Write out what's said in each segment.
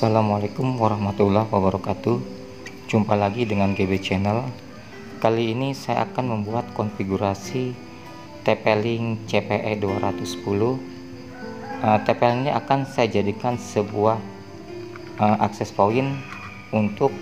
Assalamualaikum warahmatullahi wabarakatuh. Jumpa lagi dengan GB Channel. Kali ini saya akan membuat konfigurasi TP-Link CPE 210. TP-Link ini akan saya jadikan sebuah akses point untuk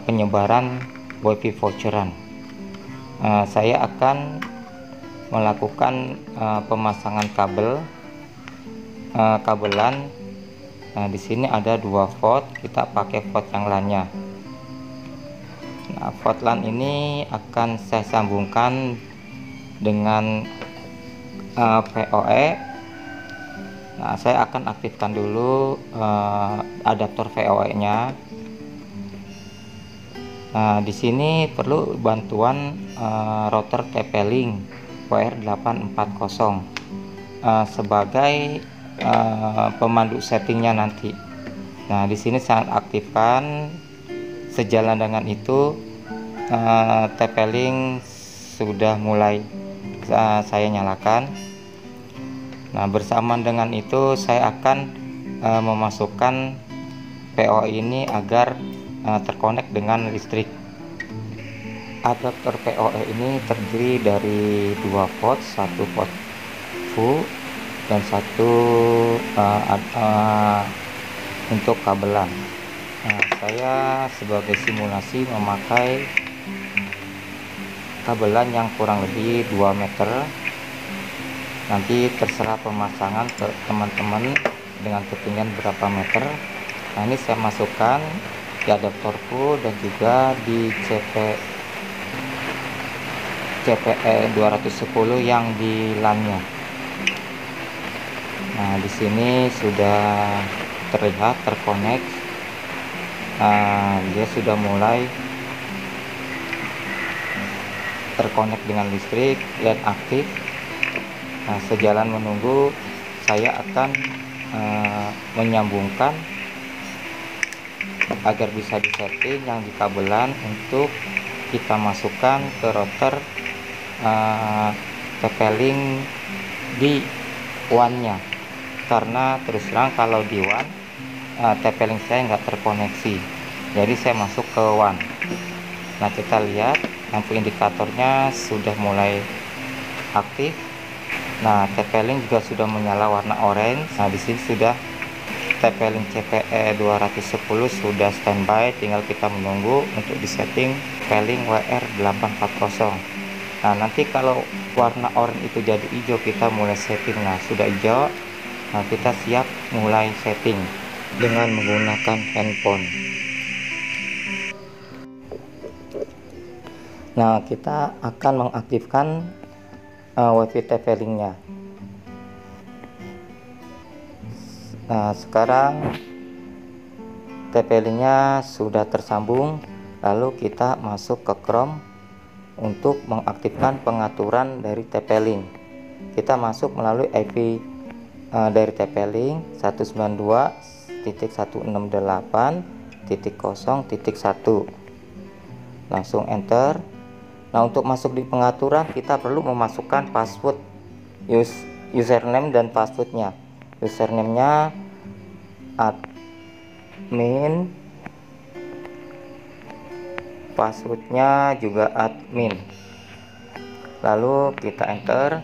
penyebaran WiFi voucheran. Saya akan melakukan pemasangan kabelan. Nah, di sini ada dua port, kita pakai port yang LAN-nya. Nah, port LAN ini akan saya sambungkan dengan VoE. Nah, saya akan aktifkan dulu adaptor VoE-nya. Nah, di sini perlu bantuan router TP-Link WR840 sebagai pemandu settingnya nanti. Nah, di sini saya aktifkan. Sejalan dengan itu TP-Link sudah mulai saya nyalakan. Nah, bersamaan dengan itu saya akan memasukkan PO ini agar terkonek dengan listrik. Adaptor PoE ini terdiri dari dua port, satu port full dan satu untuk kabelan. Nah, saya sebagai simulasi memakai kabelan yang kurang lebih 2 meter. Nanti terserah pemasangan ke teman-teman dengan ketinggian berapa meter. Nah, ini saya masukkan di adaptorku dan juga di CPE 210 yang di LAN-nya. Nah, di sini sudah terlihat terkonek. Dia sudah mulai terkonek dengan listrik dan aktif. Nah, sejalan menunggu, saya akan menyambungkan agar bisa disetting yang di kabelan untuk kita masukkan ke router TP-Link di WAN-nya. Karena terus terang kalau di WAN TP-Link saya nggak terkoneksi, jadi saya masuk ke WAN. Nah, kita lihat lampu indikatornya sudah mulai aktif. Nah, TP-Link juga sudah menyala warna orange. Nah, di sini sudah TP-Link CPE 210 sudah standby, tinggal kita menunggu untuk disetting TP-Link WR840. Nah, nanti kalau warna orange itu jadi hijau, kita mulai setting. Nah, sudah hijau. Nah, kita siap mulai setting dengan menggunakan handphone. Nah, kita akan mengaktifkan WiFi TP-Link-nya. Nah, sekarang TP-Link-nya sudah tersambung. Lalu kita masuk ke Chrome untuk mengaktifkan pengaturan dari TP-Link. Kita masuk melalui IP dari TP-Link 192.168.0.1. langsung enter. Nah, untuk masuk di pengaturan kita perlu memasukkan password, username dan passwordnya. Username-nya admin, passwordnya juga admin. Lalu kita enter.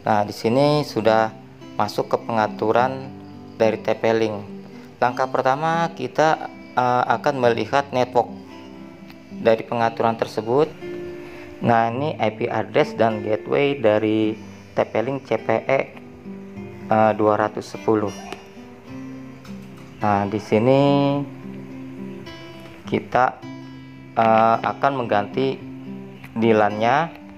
Nah, di sini sudah masuk ke pengaturan dari TP-Link. Langkah pertama kita akan melihat network dari pengaturan tersebut. Nah, ini IP address dan gateway dari TP-Link CPE 210. Nah, di sini kita akan mengganti di LAN-nya.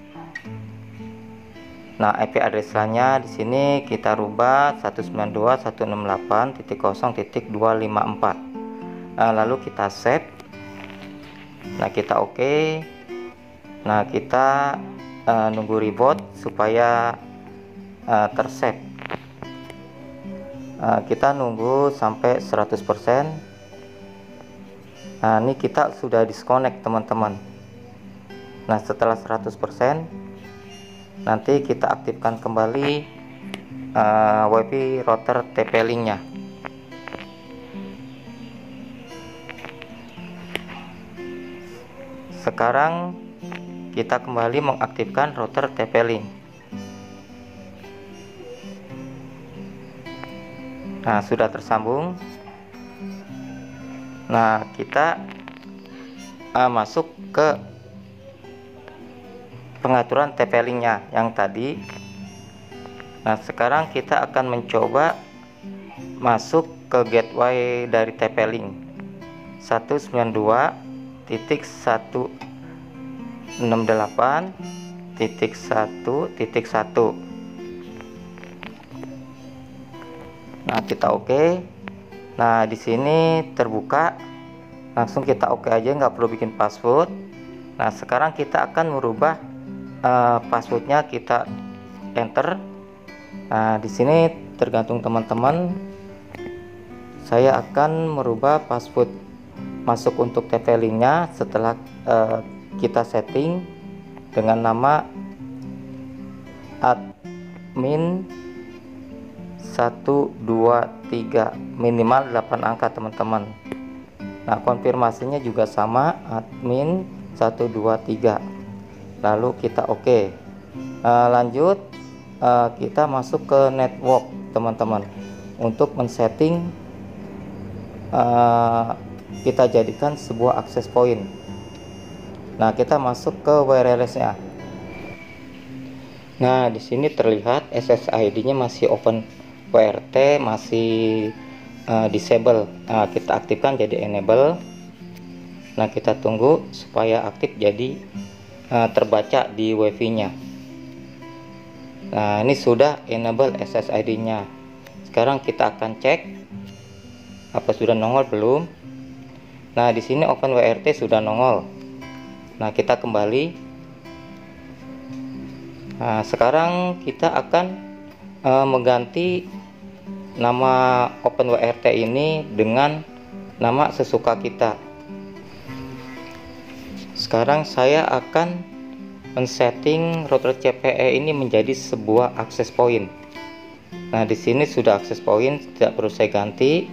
Nah, IP address LAN-nya di sini kita rubah 192.168.0.254. Lalu kita save. Nah, kita oke. Nah, kita nunggu reboot supaya tersave. Kita nunggu sampai 100%. Nah, ini kita sudah disconnect, teman-teman. Nah, setelah 100%, nanti kita aktifkan kembali WiFi router TP-Link-nya. sekarang kita kembali mengaktifkan router TP-Link. Nah, sudah tersambung. Nah, kita masuk ke pengaturan TP-Link-nya yang tadi. Nah, sekarang kita akan mencoba masuk ke gateway dari TP-Link 192.168.1.1. Nah, kita oke. Nah, di sini terbuka, langsung kita oke aja, nggak perlu bikin password. Nah, sekarang kita akan merubah passwordnya, kita enter. Nah, di sini tergantung teman-teman. Saya akan merubah password masuk untuk TP-Link-nya setelah kita setting dengan nama admin 123, minimal 8 angka teman-teman. Nah, konfirmasinya juga sama, admin 123. Lalu kita oke. Lanjut, kita masuk ke network teman-teman untuk men-setting kita jadikan sebuah access point. Nah, kita masuk ke wireless-nya. Nah, di sini terlihat SSID-nya masih open WRT, masih disable. Nah, kita aktifkan jadi enable. Nah, kita tunggu supaya aktif jadi terbaca di WiFi-nya. Nah, ini sudah enable SSID-nya. Sekarang kita akan cek apa sudah nongol belum. Nah, di sini open WRT sudah nongol. Nah, kita kembali. Nah, sekarang kita akan mengganti nama open WRT ini dengan nama sesuka kita. Sekarang saya akan men-setting router CPE ini menjadi sebuah access point. Nah, di sini sudah access point, tidak perlu saya ganti.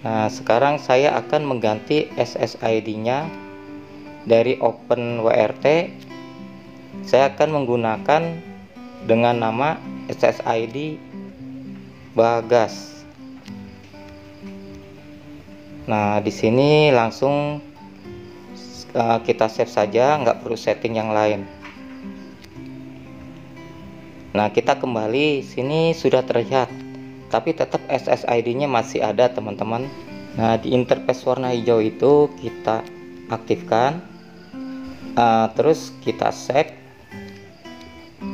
Nah, sekarang saya akan mengganti SSID-nya dari open WRT. Saya akan menggunakan dengan nama SSID Bagas. Nah, di sini langsung kita save saja, nggak perlu setting yang lain. Nah, kita kembali, sini sudah terlihat, tapi tetap SSID-nya masih ada teman-teman. Nah, di interface warna hijau itu kita aktifkan, terus kita save.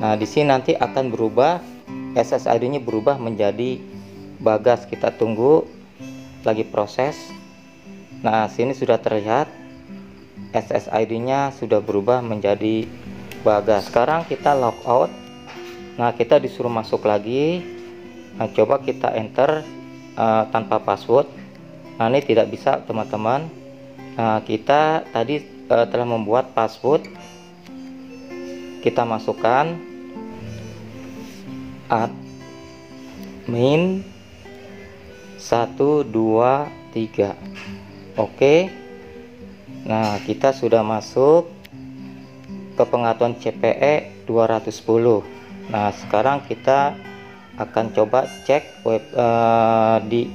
Nah, di sini nanti akan berubah, SSID-nya berubah menjadi Bagas. Kita tunggu, lagi proses. Nah, sini sudah terlihat SSID-nya sudah berubah menjadi Bagas. Sekarang kita logout. Nah, kita disuruh masuk lagi. Nah, coba kita enter tanpa password. Nah, ini tidak bisa teman-teman. Nah, kita tadi telah membuat password. Kita masukkan admin 123. Oke. Nah, kita sudah masuk ke pengaturan CPE 210. Nah, sekarang kita akan coba cek web di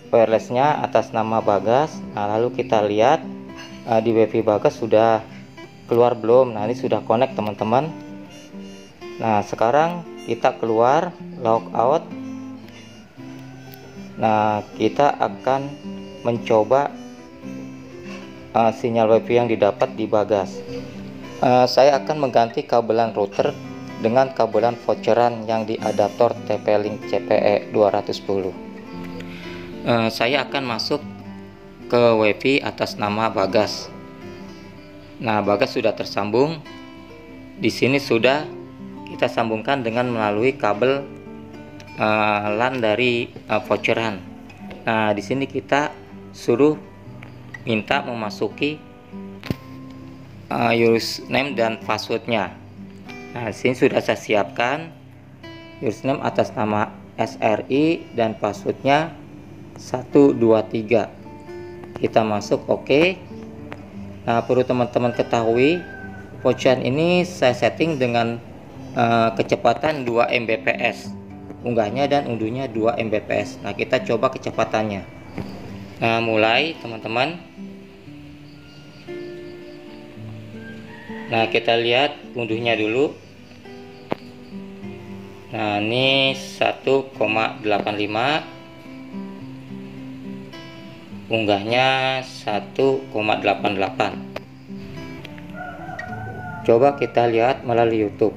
wireless-nya atas nama Bagas. Nah, lalu kita lihat di WiFi Bagas sudah keluar belum. Nah, ini sudah connect teman-teman. Nah, sekarang kita keluar, logout. Nah, kita akan mencoba sinyal WiFi yang didapat di Bagas. Saya akan mengganti kabelan router dengan kabelan voucheran yang di adaptor TP-Link CPE 210. Saya akan masuk ke WiFi atas nama Bagas. Nah, Bagas sudah tersambung. Di sini sudah kita sambungkan dengan melalui kabel LAN dari voucheran. Nah, di sini kita suruh minta memasuki username dan passwordnya. Nah, di sini sudah saya siapkan username atas nama SRI dan passwordnya 123. Kita masuk oke. Nah, perlu teman-teman ketahui, Pocoyan ini saya setting dengan kecepatan 2 Mbps, unggahnya dan unduhnya 2 Mbps. Nah, kita coba kecepatannya. Nah, mulai teman-teman. Nah, kita lihat unduhnya dulu. Nah, ini 1,85, unggahnya 1,88. Coba kita lihat melalui YouTube.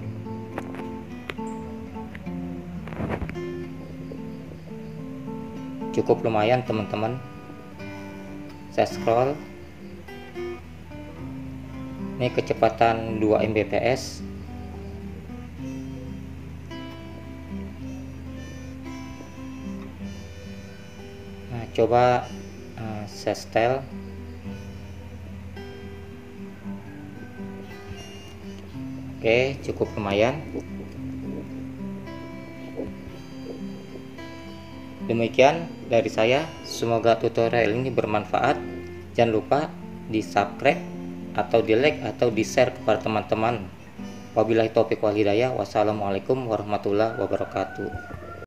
Cukup lumayan teman-teman. Saya scroll. Ini kecepatan 2 Mbps. Nah, coba saya setel. Oke, cukup lumayan. Demikian dari saya, semoga tutorial ini bermanfaat. Jangan lupa di subscribe atau di like atau di share kepada teman-teman. Wabillahi taufiq wal hidayah. Wassalamualaikum warahmatullahi wabarakatuh.